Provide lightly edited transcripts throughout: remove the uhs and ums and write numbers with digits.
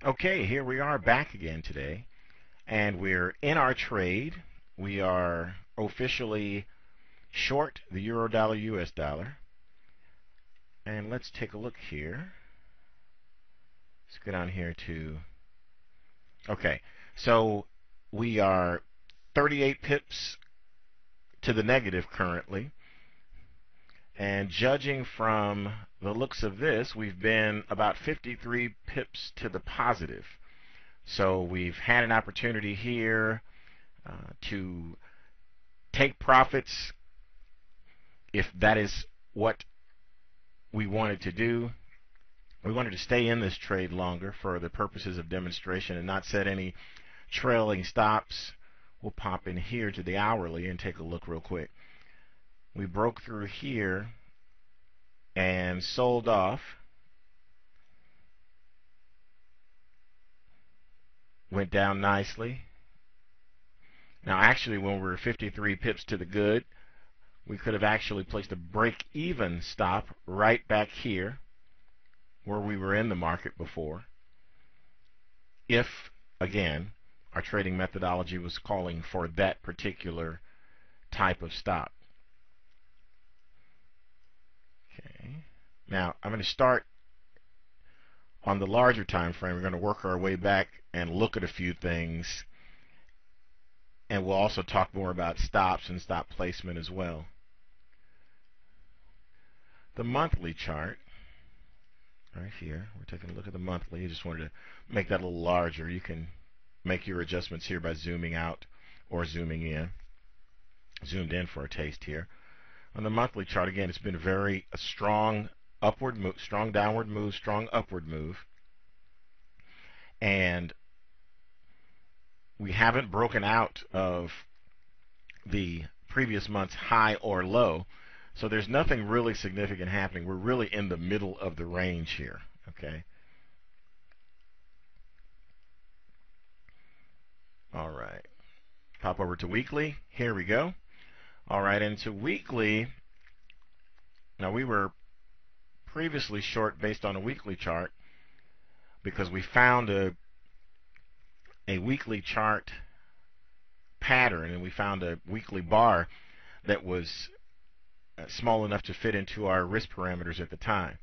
Okay, here we are back again today, and we're in our trade. We are officially short the euro dollar US dollar. And let's take a look here. Let's go down here to, okay, so we are 38 pips to the negative currently. And judging from the looks of this, we've been about 53 pips to the positive. So we've had an opportunity here to take profits if that is what we wanted to do. We wanted to stay in this trade longer for the purposes of demonstration and not set any trailing stops. We'll pop in here to the hourly and take a look real quick. We broke through here and sold off. Went down nicely. Now actually when we were 53 pips to the good, we could have actually placed a break-even stop right back here where we were in the market before, if, again, our trading methodology was calling for that particular type of stop. Okay. Now I'm going to start on the larger time frame. We're going to work our way back and look at a few things, and we'll also talk more about stops and stop placement as well. The monthly chart right here, we're taking a look at the monthly. I just wanted to make that a little larger. You can make your adjustments here by zooming out or zooming in. Zoomed in for a taste here. On the monthly chart, again, it's been a strong upward move, strong downward move, strong upward move. And we haven't broken out of the previous month's high or low. So there's nothing really significant happening. We're really in the middle of the range here. Okay. All right. Pop over to weekly. Here we go. All right, into weekly. Now we were previously short based on a weekly chart because we found a weekly chart pattern, and we found a weekly bar that was small enough to fit into our risk parameters at the time.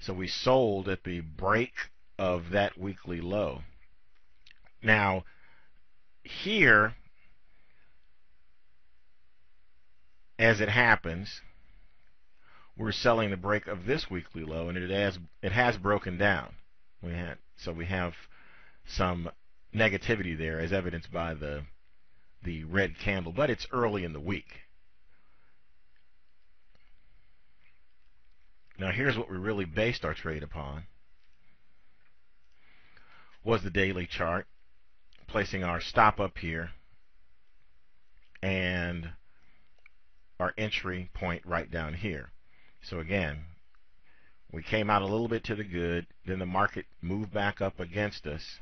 So we sold at the break of that weekly low. Now here, as it happens, we're selling the break of this weekly low, and it has broken down. So we have some negativity there, as evidenced by the red candle, but it's early in the week. Now here's what we really based our trade upon, was the daily chart, placing our stop up here and our entry point right down here. So again, we came out a little bit to the good, then the market moved back up against us,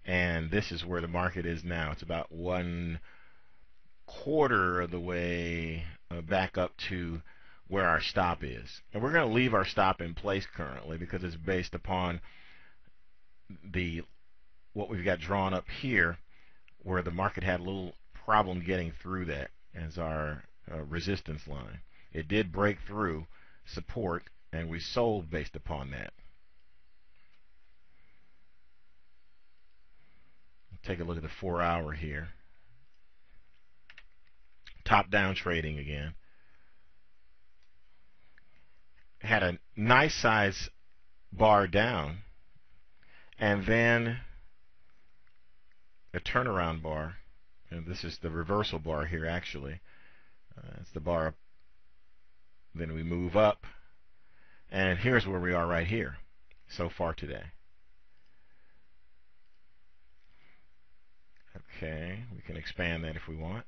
and this is where the market is now. It's about 1/4 of the way back up to where our stop is. And we're going to leave our stop in place currently because it's based upon what we've got drawn up here, where the market had a little problem getting through that as our resistance line. It did break through support, and we sold based upon that. Take a look at the 4-hour here. Top down trading again. Had a nice size bar down, and then a turnaround bar. And this is the reversal bar here, actually. It's the bar up. Then we move up, and here's where we are right here so far today. Okay, we can expand that if we want.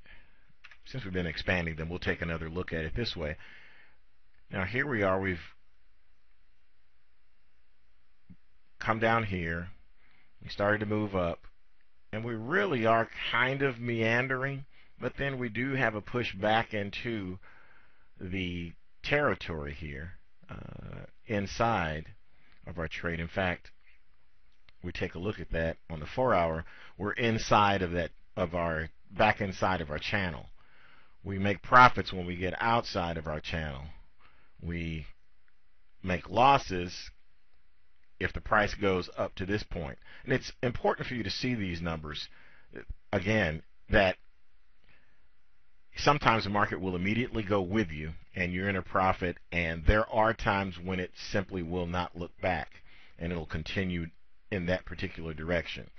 Since we've been expanding them, we'll take another look at it this way. Now here we are. We've come down here. We started to move up, and we really are kind of meandering, but then we do have a push back into the territory here inside of our trade. In fact, we take a look at that on the 4-hour, we're inside of that, of our, back inside of our channel. We make profits when we get outside of our channel. We make losses if the price goes up to this point. And it's important for you to see these numbers. Again, that sometimes the market will immediately go with you and you're in a profit, and there are times when it simply will not look back and it'll continue in that particular direction.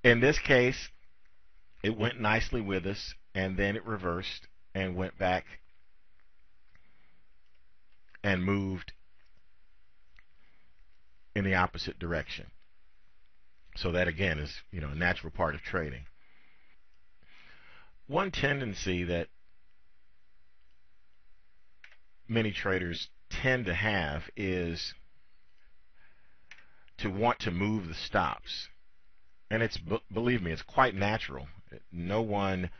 In this case, it went nicely with us, and then it reversed and went back and moved in the opposite direction. So that again is, a natural part of trading. One tendency that many traders tend to have is to want to move the stops. And it's, believe me, it's quite natural. No one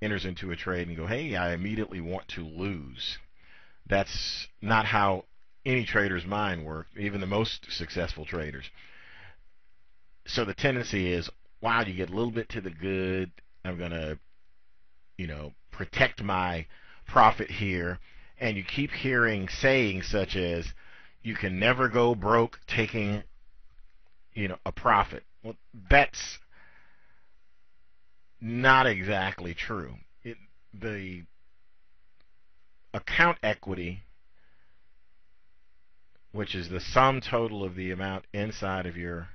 enters into a trade and go, hey, I immediately want to lose. That's not how any trader's mind works, even the most successful traders. So the tendency is, wow, you get a little bit to the good. I'm going to, protect my profit here. And you keep hearing sayings such as, you can never go broke taking, a profit. Well, that's not exactly true. The account equity, which is the sum total of the amount inside of your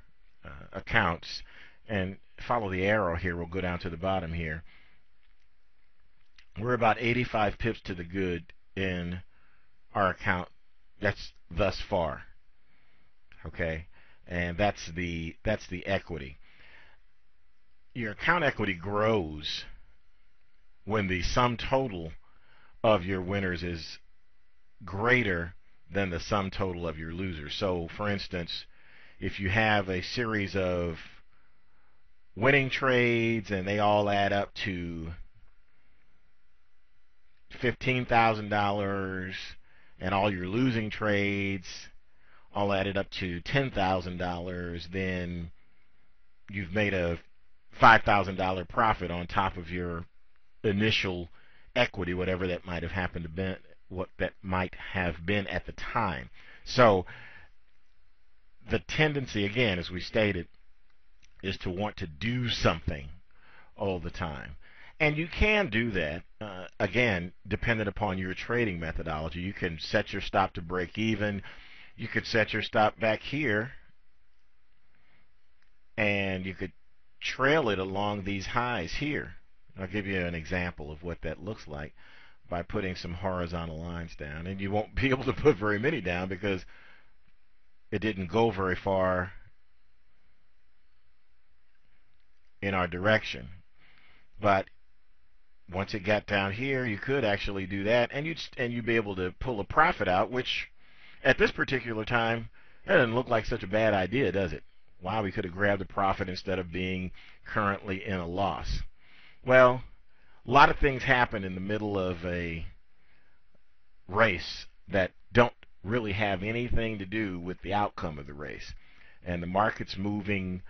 accounts, and follow the arrow here, we'll go down to the bottom here. We're about 85 pips to the good in our account. That's thus far. Okay, and that's the equity. Your account equity grows when the sum total of your winners is greater than the sum total of your losers. So, for instance, if you have a series of winning trades and they all add up to $15,000, and all your losing trades all added up to $10,000, then you've made a $5,000 profit on top of your initial equity, whatever that might have happened to be, what that might have been at the time. So the tendency, again, as we stated, is to want to do something all the time. And you can do that, again, dependent upon your trading methodology. You can set your stop to break even. You could set your stop back here, and you could trail it along these highs here. I'll give you an example of what that looks like by putting some horizontal lines down. And you won't be able to put very many down because it didn't go very far in our direction. But once it got down here, you could actually do that, and you'd be able to pull a profit out, which at this particular time, that doesn't look like such a bad idea, does it? Wow, we could have grabbed a profit instead of being currently in a loss. Well, a lot of things happen in the middle of a race that don't really have anything to do with the outcome of the race. And the market's moving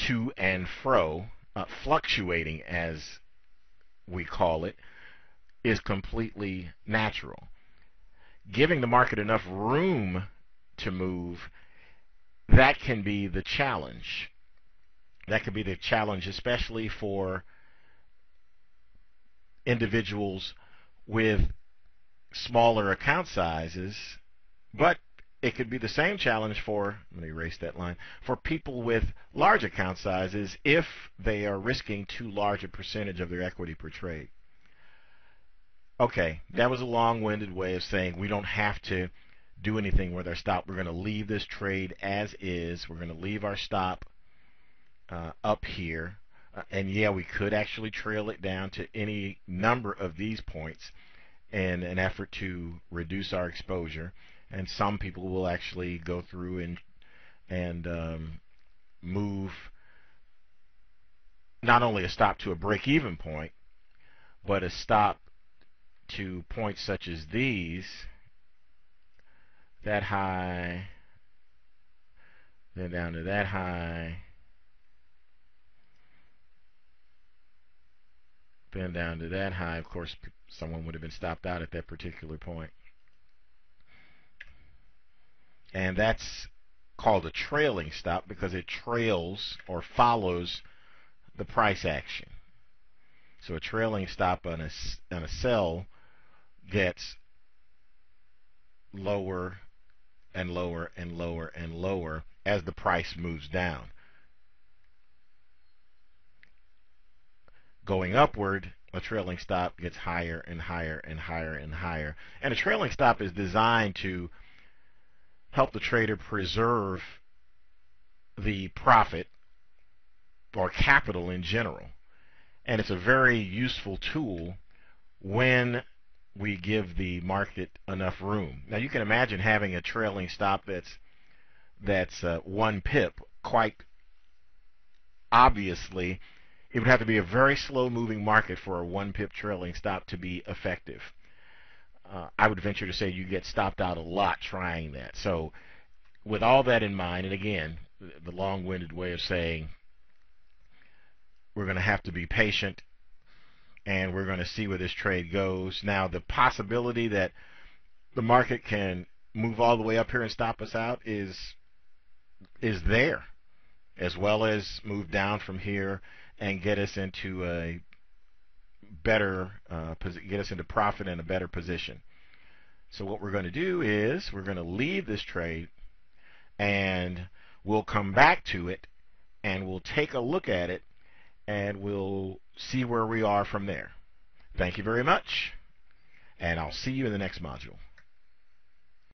to and fro, fluctuating as we call it, is completely natural. Giving the market enough room to move, that can be the challenge. That could be the challenge, especially for individuals with smaller account sizes, but it could be the same challenge for, let me erase that line, for people with large account sizes if they are risking too large a percentage of their equity per trade. Okay, that was a long-winded way of saying we don't have to do anything with our stop. We're going to leave this trade as is. We're going to leave our stop up here. And yeah, we could actually trail it down to any number of these points in an effort to reduce our exposure. And some people will actually go through and move not only a stop to a break-even point, but a stop to points such as these, that high, then down to that high, then down to that high. Of course, someone would have been stopped out at that particular point. And that's called a trailing stop because it trails or follows the price action. So a trailing stop on a sell gets lower and lower and lower and lower as the price moves down. Going upward, a trailing stop gets higher and higher and higher and higher. And a trailing stop is designed to help the trader preserve the profit or capital in general. And it's a very useful tool when we give the market enough room. Now you can imagine having a trailing stop that's 1 pip. Quite obviously, it would have to be a very slow moving market for a 1 pip trailing stop to be effective. I would venture to say you get stopped out a lot trying that. So with all that in mind, and again, the long-winded way of saying we're going to have to be patient and we're going to see where this trade goes. Now, the possibility that the market can move all the way up here and stop us out is there, as well as move down from here and get us into a better get us into profit and a better position. So what we're going to do is we're going to leave this trade and we'll come back to it and we'll take a look at it and we'll see where we are from there. Thank you very much, and I'll see you in the next module.